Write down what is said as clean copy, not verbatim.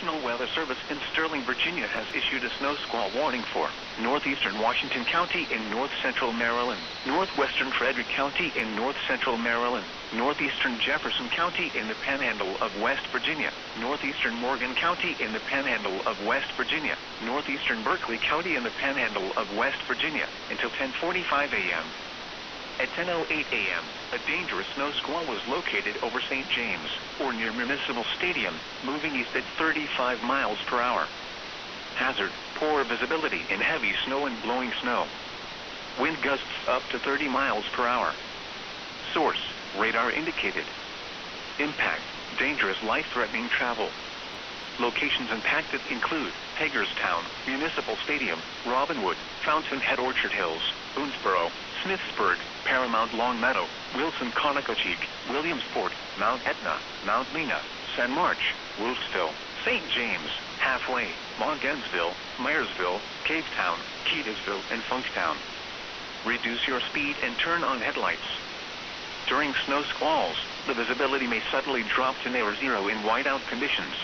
National Weather Service in Sterling, Virginia has issued a snow squall warning for northeastern Washington County in north-central Maryland, northwestern Frederick County in north-central Maryland, northeastern Jefferson County in the Panhandle of West Virginia, northeastern Morgan County in the Panhandle of West Virginia, northeastern Berkeley County in the Panhandle of West Virginia, until 10:45 a.m. At 10:08 a.m., a dangerous snow squall was located over St. James, or near Municipal Stadium, moving east at 35 miles per hour. Hazard: poor visibility in heavy snow and blowing snow. Wind gusts up to 30 miles per hour. Source: radar indicated. Impact: dangerous, life-threatening travel. Locations impacted include Hagerstown, Municipal Stadium, Robinwood, Fountainhead, Orchard Hills, Boonesboro, Smithsburg, Paramount, Longmeadow, Wilson, Conococheague, Williamsport, Mount Etna, Mount Lena, San March, Wolfville, St. James, Halfway, Montgensville, Myersville, Cavetown, Keedasville, and Funktown. Reduce your speed and turn on headlights. During snow squalls, the visibility may suddenly drop to near zero in whiteout conditions.